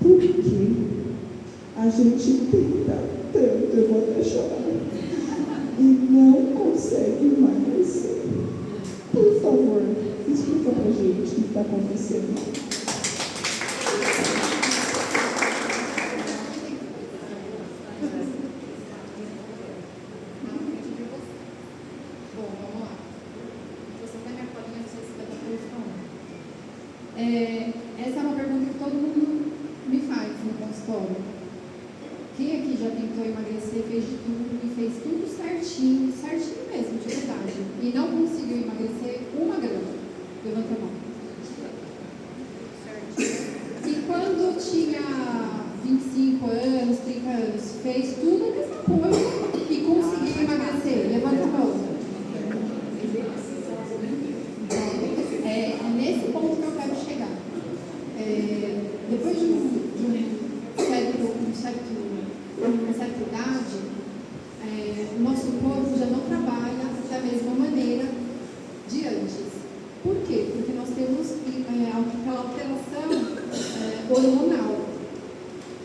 porque a gente tenta tanto, eu vou até chorar, e não consegue emagrecer. Por favor, explica pra gente o que está acontecendo. Essa é uma pergunta que todo mundo me faz no consultório. Quem aqui já tentou emagrecer, fez de tudo e fez tudo certinho, certinho mesmo, de verdade, e não conseguiu emagrecer 1 grama? Levanta a mão. E quando tinha 25 anos, 30 anos, fez tudo a mesma coisa e conseguiu emagrecer? Levanta a mão. É nesse ponto que eu quero chegar. Depois de uma certa idade, o nosso corpo já não trabalha da mesma maneira de antes. Por quê? Porque nós temos aquela alteração hormonal.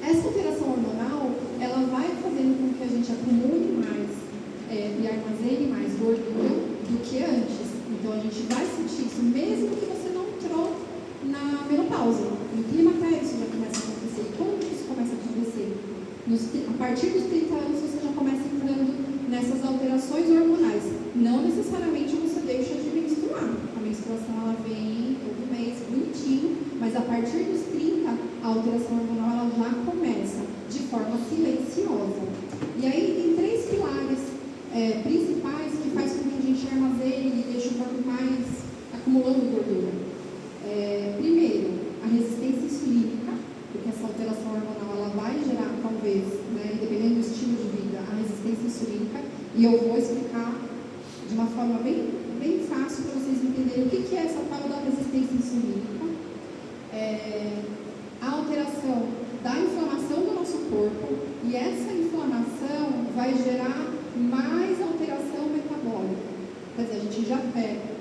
Essa alteração hormonal, ela vai fazendo com que a gente acumule mais e armazene mais gordura do que antes. Então a gente vai sentir isso mesmo que você não entrou na menopausa. No climatério isso já começa a acontecer. E quando isso começa a acontecer? A partir dos 30 anos você já começa entrando nessas alterações hormonais. Não necessariamente você deixa de menstruar. A menstruação ela vem todo mês, bonitinho, mas a partir dos 30 a alteração hormonal ela já começa de forma silenciosa. E aí tem 3 pilares principais que faz com que a gente armazene e deixe o corpo mais acumulando gordura. Primeiro, a resistência insulínica, porque essa alteração hormonal ela vai gerar, talvez, dependendo do estilo de vida, a resistência insulínica, e eu vou explicar de uma forma bem fácil para vocês entenderem o que é essa tal da resistência insulínica. A alteração da inflamação do nosso corpo, e essa inflamação vai gerar mais alteração metabólica. Quer dizer, a gente já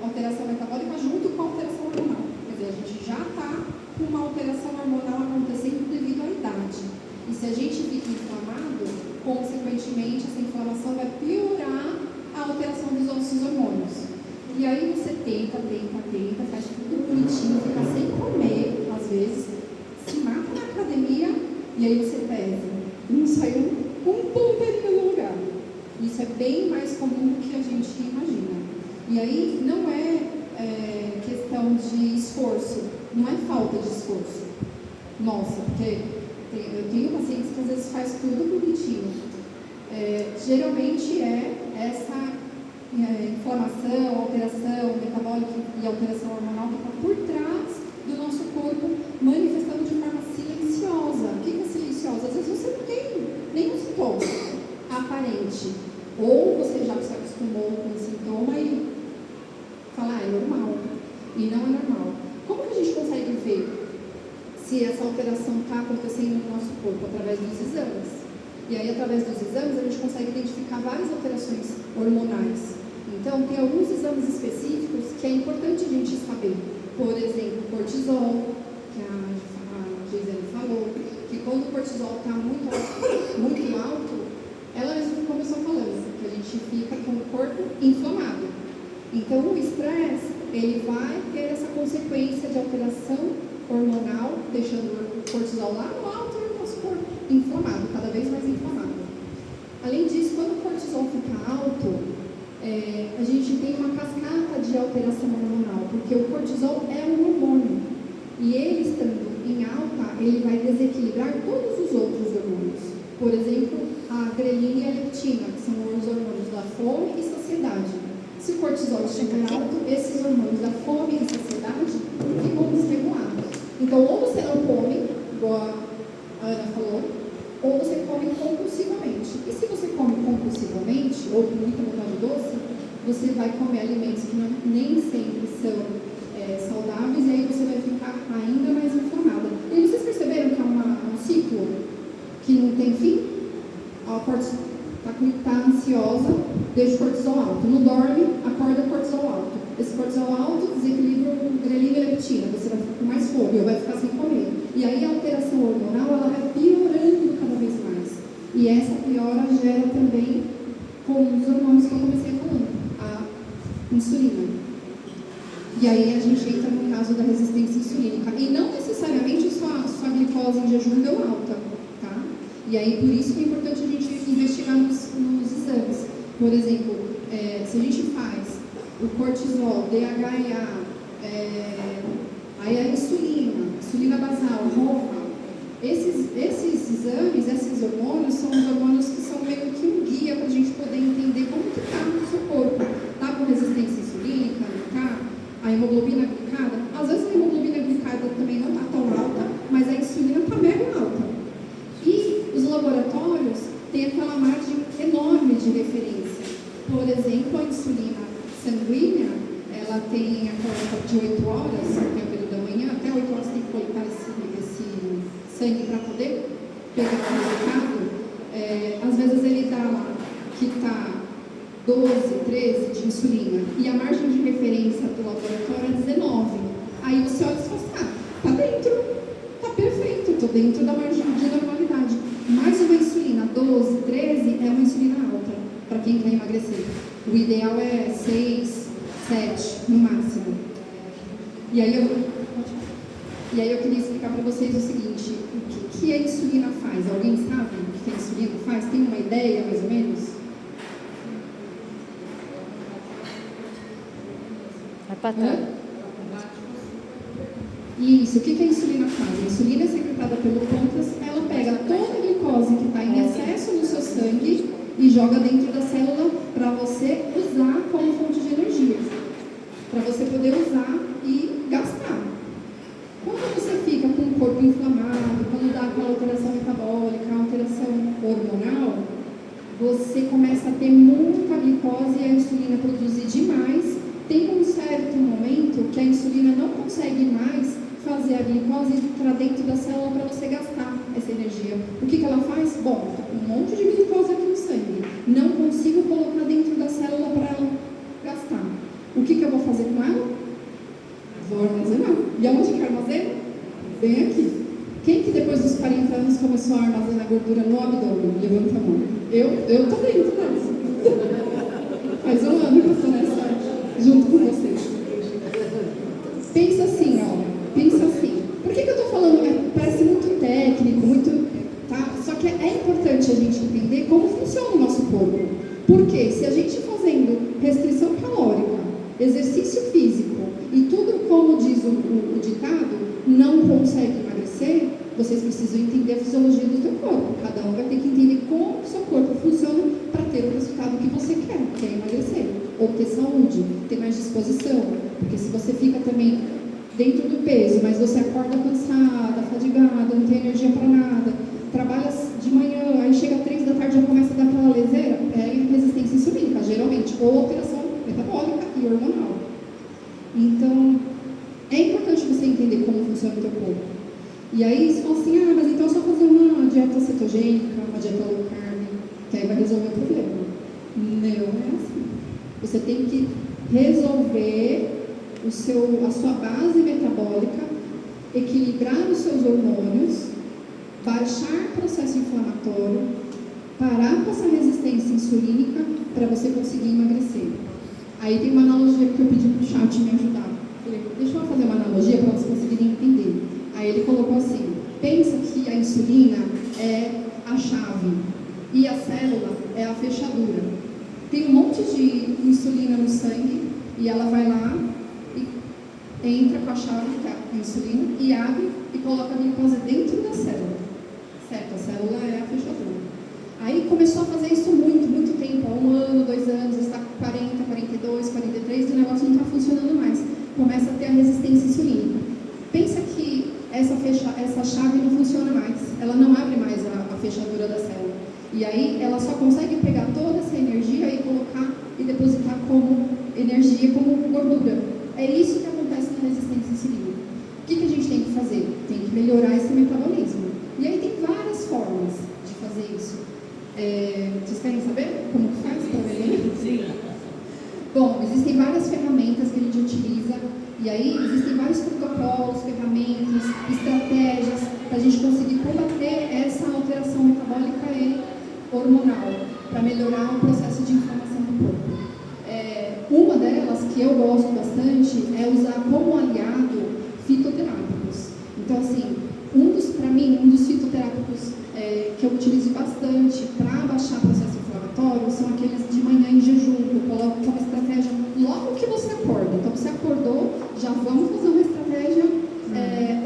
alteração metabólica junto com a alteração hormonal. Quer dizer, a gente já está com uma alteração hormonal acontecendo devido à idade. E se a gente fica inflamado, consequentemente, essa inflamação vai piorar a alteração dos nossos hormônios. E aí você tenta, faz tudo bonitinho, fica sem comer, às vezes, se mata na academia, e aí você pesa. E não saiu um ponteiro no lugar. Isso é bem mais comum do que a gente imagina. E aí não é questão de esforço, não é falta de esforço. Nossa, porque eu tenho pacientes que às vezes faz tudo bonitinho. Geralmente é essa inflamação, alteração metabólica e alteração hormonal que está por trás do nosso corpo manifestando de forma silenciosa. O que é silenciosa? Às vezes você não tem nenhum sintoma aparente. Ou você já se acostumou com o sintoma e fala, é normal. E não é normal. Como que a gente consegue ver se essa alteração está acontecendo no nosso corpo? Através dos exames. E aí, através dos exames, a gente consegue identificar várias alterações hormonais. Então, tem alguns exames específicos que é importante a gente saber. Por exemplo, cortisol, que a Gisele falou, que quando o cortisol está muito alto, ela mesmo começou falando, que a gente fica com o corpo inflamado. Então, o estresse, ele vai ter essa consequência de alteração hormonal, deixando o cortisol lá no alto e o nosso corpo inflamado, cada vez mais inflamado. Além disso, quando o cortisol fica alto, a gente tem uma cascata de alteração hormonal, porque o cortisol é um hormônio. E ele estando em alta, ele vai desequilibrar todos os outros hormônios. Por exemplo, a grelina e a leptina, que são os hormônios da fome e saciedade. Se o cortisol estiver alto, esses hormônios da fome e saciedade ficam desregulados. Então, ou você não come, igual a Ana falou, ou você come compulsivamente. E se você come compulsivamente, ou com muita vontade doce, você vai comer alimentos que nem sempre são saudáveis, e aí você vai ficar ainda mais inflamada. E vocês perceberam que é um ciclo que não tem fim? A cortisol está ansiosa, deixa o cortisol alto. Não dorme, acorda cortisol alto. Esse cortisol alto desequilibra o grelina e leptina. Você vai ficar com mais fome ou vai ficar sem comer. E aí a alteração hormonal E essa piora gera também, com os hormônios que eu comecei falando, a insulina. E aí a gente entra no caso da resistência insulínica. E não necessariamente sua glicose em jejum deu alta, tá? E aí por isso que é importante a gente investigar nos exames. Por exemplo, se a gente faz o cortisol, DHEA, aí a insulina basal, ROFA, esses exames, esses hormônios, são os hormônios que são meio que um guia para a gente poder entender como que está no seu corpo. Está com resistência insulínica, não está? A hemoglobina glicada, às vezes a hemoglobina glicada também não está tão alta, mas a insulina está mega alta. E os laboratórios têm aquela margem enorme de referência. Por exemplo, a insulina sanguínea, ela tem aquela de 8 horas, que é o período da manhã, até 8 horas tem que colocar esse sangue para poder pegar o resultado. Às vezes ele dá lá que está 12, 13 de insulina e a margem de referência do laboratório é 19. Aí você olha e fala, tá dentro, tá perfeito, estou dentro da margem de normalidade. Mais uma insulina 12, 13 é uma insulina alta para quem quer emagrecer. O ideal é 6, 7 no máximo. E aí eu queria explicar para vocês o seguinte, o que a insulina faz? Alguém sabe o que a insulina faz? Tem uma ideia, mais ou menos? Vai para trás. Isso, o que a insulina faz? A insulina é secretada pelo pâncreas, ela pega toda a glicose que está em excesso no seu sangue e joga dentro da célula para você usar como fonte de energia, para você poder usar e gastar. Quando você fica com o corpo inflamado, quando dá aquela alteração metabólica, alteração hormonal, você começa a ter muita glicose e a insulina produzir demais. Tem um certo momento que a insulina não consegue mais fazer a glicose entrar dentro da célula para você gastar essa energia. O que ela faz? Bom, estou com um monte de glicose aqui no sangue, não consigo colocar dentro da célula para ela gastar. O que eu vou fazer com ela? Vou armazenar. E aonde que armazena? Bem aqui. Quem que depois dos 40 anos começou a armazenar gordura no abdômen? Levanta a mão. Eu tô dentro dessa. Faz um ano que eu estou nessa, junto com vocês. Pensa assim, pensa assim. Por que eu estou falando? Parece muito técnico, muito... Tá? Só que é importante a gente entender como funciona o nosso corpo. Porque se a gente fazendo restrição calórica, exercício físico e tudo como diz o ditado, não consegue emagrecer, vocês precisam entender a fisiologia do seu corpo. Cada um vai ter que entender como o seu corpo funciona para ter o resultado que você quer, que é emagrecer, ou ter saúde, ter mais disposição. Porque se você fica também dentro do peso, mas você acorda cansada, fadigada, não tem energia para nada, trabalha de manhã, aí chega às 3 da tarde e já começa a dar aquela leseira, é resistência insulínica, geralmente, ou alteração metabólica e hormonal. Então, é importante você entender como funciona o teu corpo. E aí você fala assim, mas então é só fazer uma dieta cetogênica, uma dieta low carb, que aí vai resolver o problema. Não é assim. Você tem que resolver a sua base metabólica, equilibrar os seus hormônios, baixar o processo inflamatório, parar com essa resistência insulínica para você conseguir emagrecer. Aí tem uma analogia que eu pedi para o chat me ajudar. Falei, deixa eu fazer uma analogia para vocês conseguirem entender. Aí ele colocou assim, pensa que a insulina é a chave e a célula é a fechadura. Tem um monte de insulina no sangue e ela vai lá e entra com a chave da insulina e abre e coloca a glicose dentro da célula. Certo? A célula é a fechadura. Aí começou a fazer isso muito tempo, há 1 ano, 2 anos, está com 40, 42, 43 e o negócio não está funcionando mais. Começa a ter a resistência insulínica. Pensa que essa chave não funciona mais, ela não abre mais a fechadura da célula. E aí ela só consegue pegar toda essa energia e colocar e depositar como energia, como gordura. É isso que acontece na resistência insulínica. O que a gente tem que fazer? Tem que melhorar esse metabolismo. E aí tem várias formas de fazer isso. Vocês querem saber como que faz para melhorar? Sim. Bom, existem várias ferramentas que a gente utiliza. E aí existem vários protocolos, ferramentas, estratégias para a gente conseguir combater essa alteração metabólica e hormonal, para melhorar o processo de inflamação do corpo. Uma delas, que eu gosto bastante, é usar como aliado fitoterápicos. Então, assim, para mim, um dos fitoterápicos que eu utilizo bastante para baixar o processo inflamatório são aqueles de manhã em jejum, que eu coloco como estratégia logo que você acorda. Então, você acordou, já vamos fazer uma estratégia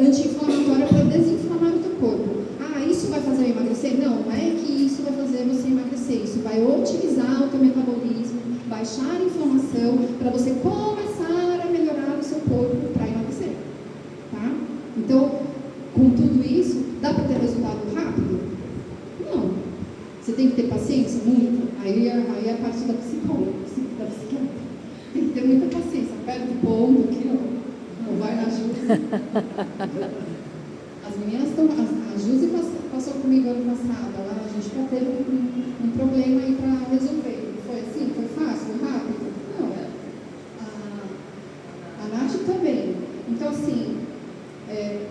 anti-inflamatória para desinflamar o teu corpo. Ah, isso vai fazer eu emagrecer? Não, não é que isso vai fazer você emagrecer. Isso vai otimizar o teu metabolismo, baixar a inflamação, para você começar a melhorar o seu corpo para emagrecer. Tá? Então, com tudo isso, dá para ter resultado rápido? Não. Você tem que ter paciência? Muito. Aí é a parte da psicóloga, da psiquiatra. Tem que ter muita paciência. Aperta o ponto aqui, não vai na Júzi. As meninas estão... A Júzi passou comigo ano passado. A gente já teve um problema aí para resolver. Foi assim? Foi fácil? Foi rápido? Não. A Nath também. Então, assim...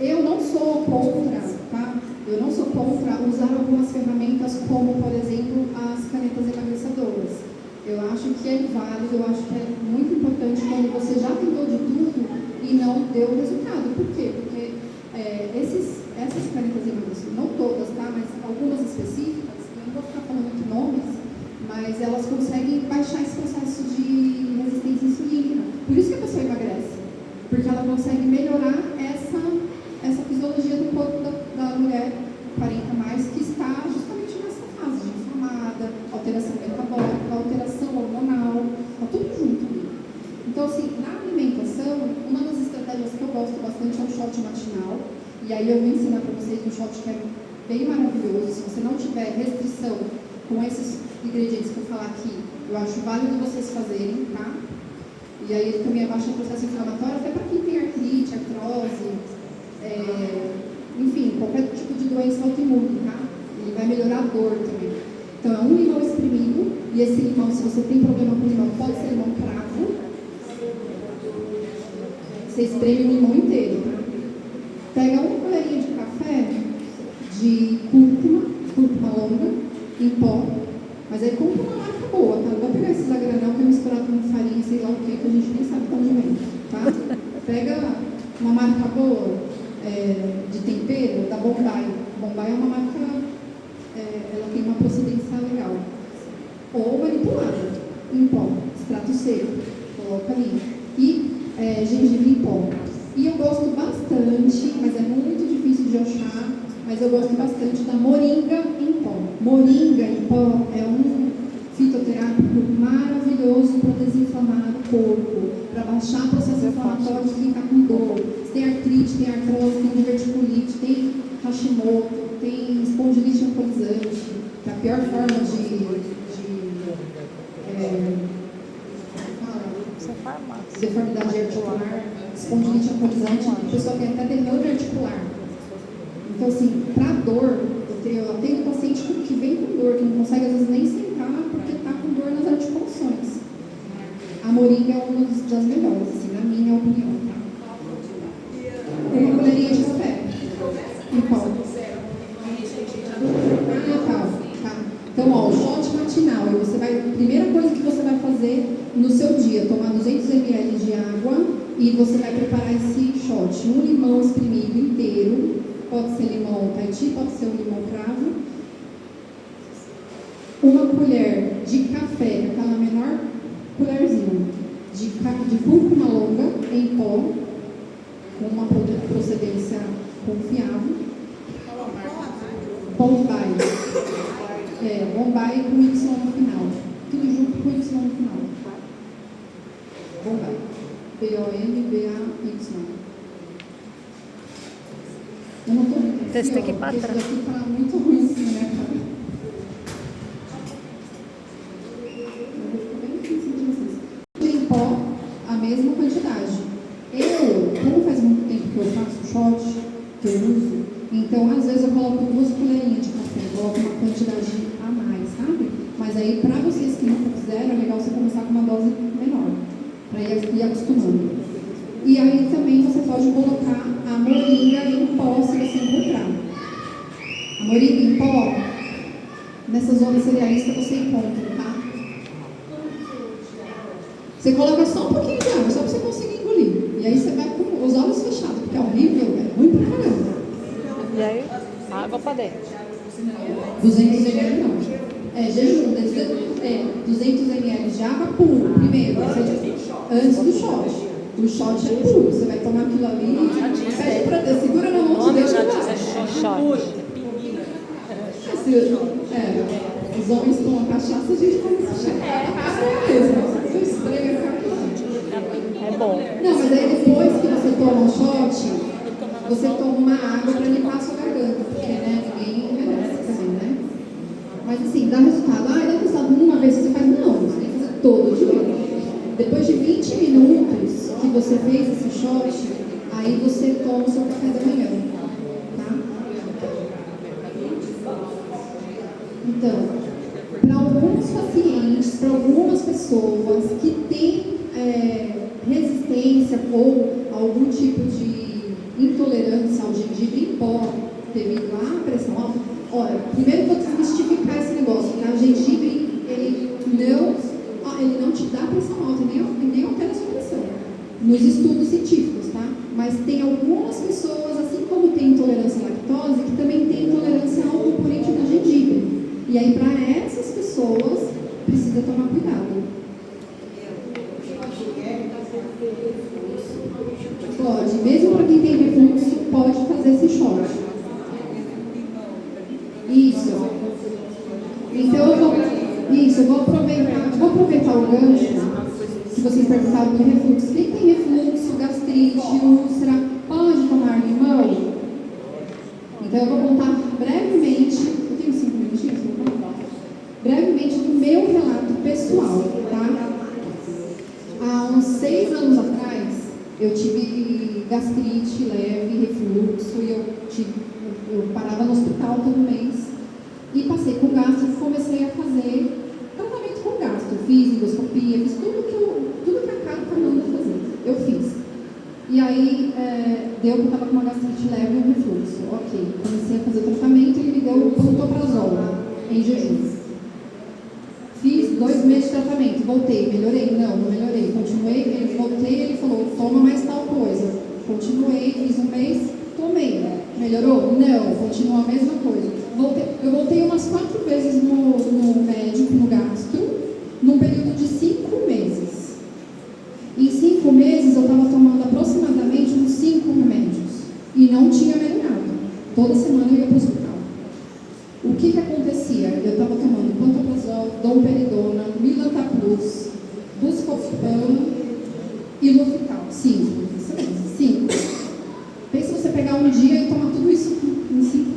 eu não sou contra, tá? Eu não sou contra usar algumas ferramentas como, por exemplo, as canetas emagrecedoras. Eu acho que é válido, eu acho que é muito importante quando você já tentou de tudo e não deu resultado. Por quê? Porque essas canetas emagrecedoras, não todas, tá? Mas algumas específicas, eu não vou ficar falando muito nomes, mas elas conseguem baixar esse processo de resistência à insulina. Por isso que a pessoa emagrece. Porque ela consegue melhorar essa fisiologia do corpo da mulher 40 mais, que está justamente nessa fase de inflamada, alteração metabólica, alteração hormonal, está tudo junto. Então, assim, na alimentação, uma das estratégias que eu gosto bastante é o shot matinal, e aí eu vou ensinar para vocês um shot que é bem maravilhoso. Se você não tiver restrição com esses ingredientes que eu falar aqui, eu acho válido vocês fazerem, tá? E aí ele também abaixa o processo inflamatório, até para quem tem artrite, artrose, enfim, qualquer tipo de doença autoimune, tá? Ele vai melhorar a dor também. Então é um limão espremido, e esse limão, se você tem problema com limão, pode ser limão cravo. Você espreme o limão inteiro, tá? Pega uma colherinha de café de cúrcuma longa, em pó, mas aí compra uma marca boa, tá? Não vai pegar esses a granel que é misturado com farinha, sei lá o que a gente nem sabe de onde vem, tá? Pega uma marca boa de tempero, da Bombay. Bombay é uma marca, ela tem uma procedência legal. Ou manipulada, em pó, extrato seco, coloca ali. E gengibre em pó. E eu gosto bastante, mas é muito difícil de achar, mas eu gosto bastante da moringa em pó. Moringa em pó é um fitoterápico maravilhoso para desinflamar o corpo, para baixar o processo inflamatório de quem está com dor. Se tem artrite, tem artrose, tem diverticulite, tem Hashimoto, tem espondilite alcoolizante, que é a pior forma deformidade articular, espondilite alcoolizante, a pessoa tem até derrame articular. Então, assim, para dor, eu tenho paciente que vem com dor, que não consegue às vezes nem sentar porque está com dor nas articulações. A moringa é uma das melhores, assim, na minha opinião. Tá? Uma colherinha de café. Em pó. Tá. Então, ó, o shot matinal. A primeira coisa que você vai fazer no seu dia, tomar 200 ml de água e você vai preparar esse shot. Um limão espremido inteiro. Pode ser limão Tahiti, pode ser um limão cravo. Uma colher de café, aquela menor colherzinha, de cúrcuma longa em pó, com uma procedência confiável. Bombay. Bombay com Y no final. Tudo junto com Y no final. Bombay. B-O-M-B-A-Y. Eu não estou muito Testa aqui para trás. Isso daqui está muito ruim assim, né, cara? Eu vou ficar bem difícil de vocês. Em pó, a mesma quantidade. Como faz muito tempo que eu faço shot, que eu uso, então às vezes eu coloco 2 colherinhas de café, coloco uma quantidade a mais, sabe? Mas aí, para vocês que não fizeram, é legal você começar com uma dose menor, para ir acostumando. E aí também você pode colocar a moringa em pó, se você encontrar. A moringa em pó, nessa zona cerealista você encontra, tá? Você coloca só um pouquinho de água, só para você conseguir engolir. E aí você vai com os olhos fechados, porque é horrível, é ruim pra caramba. E aí, água pra dentro. 200 ml não. É jejum, 200 ml de água puro, primeiro, antes do shot. O shot é puro, você vai tomar aquilo ali, pede pra Deus, segura na mão de Deus. Shot. Os homens tomam cachaça, a gente come esse shot. É mesmo, eu esprego essa coisa. É bom. Não, mas aí depois que você toma um shot, você toma uma água para limpar a sua garganta, porque, né, ninguém merece também, né? Mas assim, dá resultado. Dá resultado uma vez que você faz? Não, você tem que fazer todo dia. Depois de 20 minutos que você fez esse shot, aí você toma o seu café da manhã, tá? Então, para alguns pacientes, para algumas pessoas que têm resistência ou algum tipo de intolerância ao gengibre em pó devido à pressão alta, olha, primeiro vou desmistificar esse negócio, tá? O gengibre, ele não te dá pressão alta, nem altera a sua pressão, nos estudos científicos, tá? Mas tem algumas pessoas, assim como tem intolerância à lactose, que também tem intolerância ao componente do gengibre. E aí, para essas pessoas, precisa tomar cuidado. Pode, mesmo para quem tem refluxo, pode fazer esse shot. Isso. Então eu vou aproveitar o gancho que vocês perguntaram do refluxo. Quem tem refluxo, gastrite, úlcera, pode tomar limão? Então eu vou contar brevemente, eu tenho 5 minutinhos, brevemente do meu relato pessoal, tá? Há uns 6 anos atrás, eu tive gastrite leve, refluxo, e eu parava no hospital todo mês e passei com gastro e comecei a fazer tratamento com gastro. Fiz endoscopia, fiz tudo que a carta manda fazer, eu fiz. E aí deu que eu estava com uma gastrite leve e um refluxo. Ok, comecei a fazer o tratamento e ele me deu o pantoprazol em jejum. Fiz 2 meses de tratamento, voltei, melhorei? Não melhorei. Continuei, voltei, ele falou, toma mais tal coisa. Continuei, fiz 1 mês, tomei. Melhorou? Não, continua a mesma coisa. Eu voltei umas 4 vezes no médico, no gastro, num período de 5 meses. Em 5 meses eu estava tomando aproximadamente uns 5 remédios e não tinha melhorado. Toda semana eu ia para o hospital. O que acontecia? Eu estava tomando pantoprazol, domperidona, Milanta-Plus, Buscopan e Lufital. 5. Isso mesmo, 5. Pensa você pegar um dia e tomar tudo isso em 5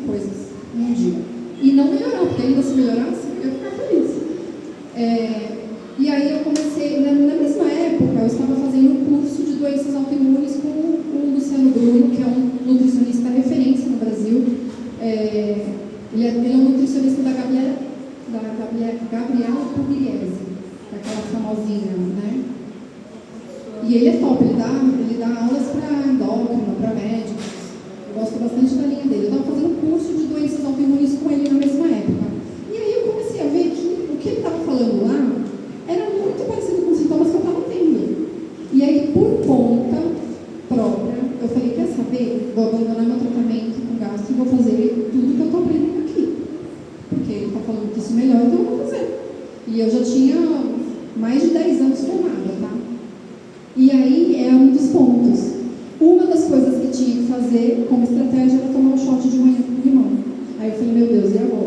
coisas em um dia. E não melhorar, porque ainda se melhorasse, eu ia ficar feliz. E aí eu comecei, na mesma época, eu estava fazendo um curso de doenças autoimunes com o Luciano Bruno, que é um nutricionista referência no Brasil. Ele é um nutricionista da Gabriela Pugliese, aquela famosinha, né? E ele é top, ele dá aulas para endócrino, para médicos. Eu gosto bastante da linha dele. Eu estava fazendo um curso de doenças autoimunes com ele na mesma época. E aí eu comecei a ver que o que ele estava falando lá era muito parecido com os sintomas que eu estava tendo. E aí, por conta própria, eu falei, quer saber? Vou abandonar meu tratamento com gastro e vou fazer tudo que eu estou aprendendo aqui. Porque ele está falando que isso melhora, então eu vou fazer. E eu já tinha mais de 10 anos formada, tá? E aí é um dos pontos. Uma das coisas que tinha que fazer como estratégia era tomar um shot de manhã com limão. Aí eu falei, meu Deus, e agora?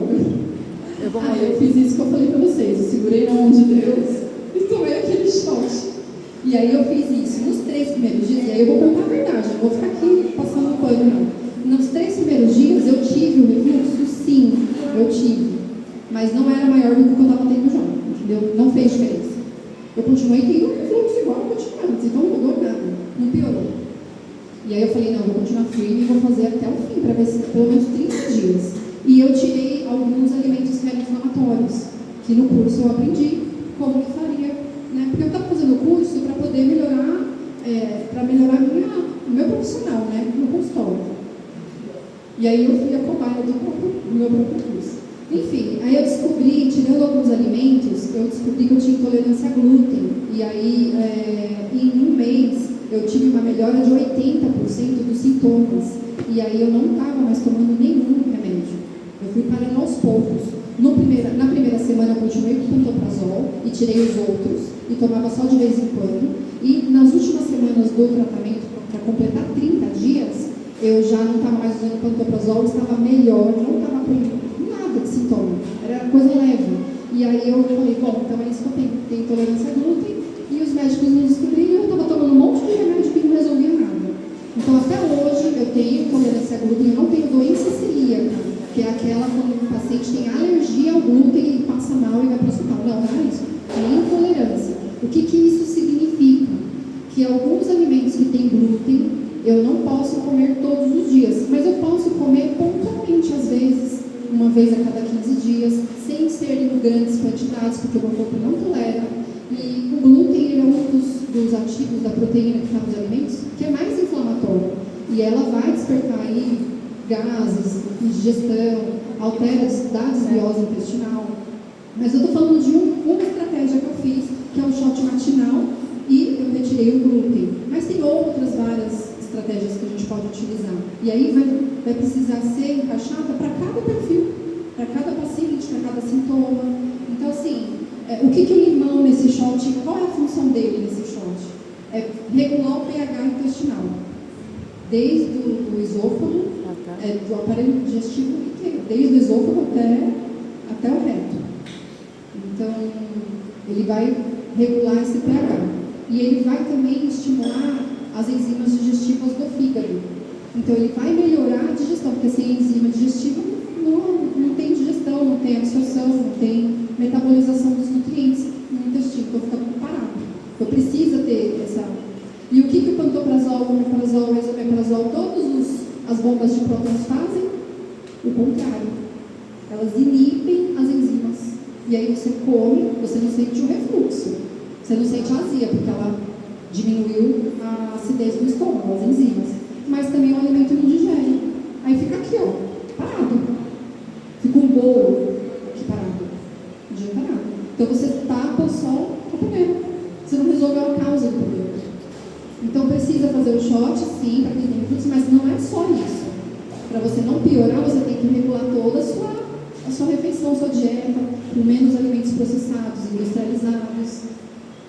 Aí eu fiz isso que eu falei pra vocês. Eu segurei na mão de Deus e tomei aquele shot. E aí eu fiz isso nos 3 primeiros dias. E aí eu vou contar a verdade, não vou ficar aqui passando pano, não. Nos 3 primeiros dias eu tive o refluxo? Sim, eu tive. Mas não era maior do que eu estava tendo já, entendeu? Não fez diferença. Eu continuei tendo refluxo igual eu tinha antes, então não mudou nada, não piorou. E aí eu falei, não, vou continuar firme e vou fazer até o fim, para ver se pelo menos 30 dias. E eu tirei alguns alimentos inflamatórios, que no curso eu aprendi como que faria, né? Porque eu estava fazendo o curso para poder melhorar, o meu profissional, né? No consultório. E aí eu fui a cobaia do meu próprio curso. Enfim, aí eu descobri, tirando alguns alimentos, eu descobri que eu tinha intolerância a glúten. E aí, em um mês, eu tive uma melhora de 80% dos sintomas. E aí eu não estava mais tomando nenhum remédio. Eu fui parando aos poucos. Na primeira semana eu continuei com pantoprazol e tirei os outros e tomava só de vez em quando. E nas últimas semanas do tratamento, para completar 30 dias, eu já não estava mais usando pantoprazol, estava melhor, não estava com nada de sintoma, era coisa leve. E aí eu falei, bom, então é isso que eu tenho intolerância a glúten, e os médicos me descobriram e eu estava tomando um monte de remédio que não resolvia nada. Então até hoje eu tenho intolerância a glúten, eu não tenho doença celíaca, que é aquela quando o paciente tem alergia ao glúten e passa mal e vai para o hospital. Não é isso, é intolerância. O que isso significa? Que alguns alimentos que têm glúten eu não posso comer todos os dias, mas eu posso comer pontualmente, às vezes, uma vez a cada 15 dias, sem ser em grandes quantidades, porque o meu corpo não tolera. E o glúten é um dos ativos da proteína que está nos alimentos, que é mais inflamatório. E ela vai despertar aí gases, indigestão, altera a desbiose intestinal. Mas eu estou falando de uma estratégia que eu fiz, que é o shot matinal, e eu retirei o glúten. Mas tem outras várias estratégias que a gente pode utilizar. E aí vai precisar ser encaixada para cada perfil, para cada paciente, para cada sintoma. Então, assim, o que o limão nesse shot, qual é a função dele nesse shot? É regular o pH intestinal, desde o esôfago, do aparelho digestivo inteiro, desde o esôfago até o reto. Então, ele vai regular esse pH. E ele vai também estimular as enzimas digestivas do fígado. Então, ele vai melhorar a digestão, porque sem enzima digestiva não tem digestão, não tem absorção, não tem metabolização dos nutrientes no intestino, então fica parado. Então, precisa ter essa... E o que o pantoprazol, o omeprazol, o esomeprazol, todas as bombas de prótons fazem? O contrário. Elas inibem as enzimas. E aí você come, você não sente o refluxo. Você não sente a azia, porque ela diminuiu a acidez do estômago, as enzimas. Mas também o alimento não digere. Aí fica aqui, ó, parado. Fica um bolo aqui parado. Não adianta nada. Então você tapa o sol com o problema. Você não resolveu a causa do problema. Então precisa fazer o shot, sim, para quem tem refluxo, mas não é só isso. Para você não piorar, você tem que regular toda a sua refeição, a sua dieta, com menos alimentos processados, industrializados.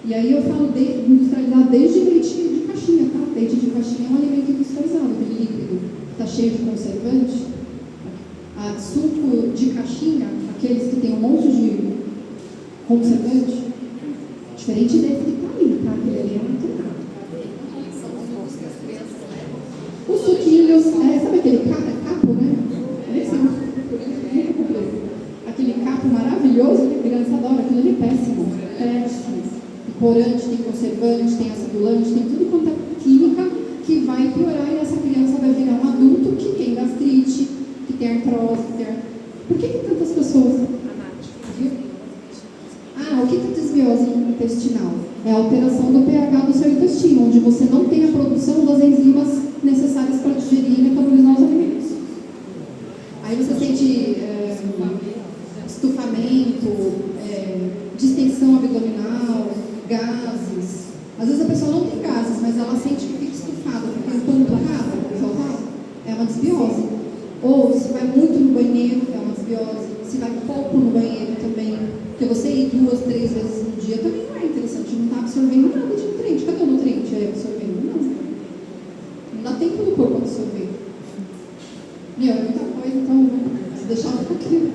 E aí eu falo de industrializado desde leite de caixinha, tá? Leite de caixinha é um alimento industrializado, aquele líquido que está cheio de conservante. Suco de caixinha, aqueles que tem um monte de conservante, diferente desse que está ali, tá? Aquele ali é natural. Os suquinhos, sabe aquele capo, né? Aquele capo maravilhoso que a criança adora, aquilo ali é péssimo. Péssimo. Corante, tem conservante, tem acidulante, tem tudo quanto é química que vai piorar e essa criança vai virar um adulto que tem gastrite, que tem artrose, Por que tantas pessoas? O que é desbiose intestinal? É a alteração do pH do seu intestino, onde você não tem a produção das enzimas necessárias para digerir e metabolizar os alimentos. Aí você sente estufamento, distensão abdominal, gases. Às vezes a pessoa não tem gases, mas ela sente que fica estufada, fica empanturrada, é uma desbiose. Ou se vai muito no banheiro, é uma desbiose. Se vai pouco no banheiro também, porque você ir 2, 3 vezes no dia também não é interessante, não está absorvendo nada de nutriente. Cadê o nutriente aí absorvendo? Não dá tempo do corpo absorver. É muita coisa, então, se deixar um pouquinho.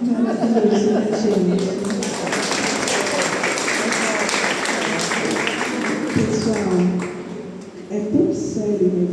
Maravilhoso, né, gente?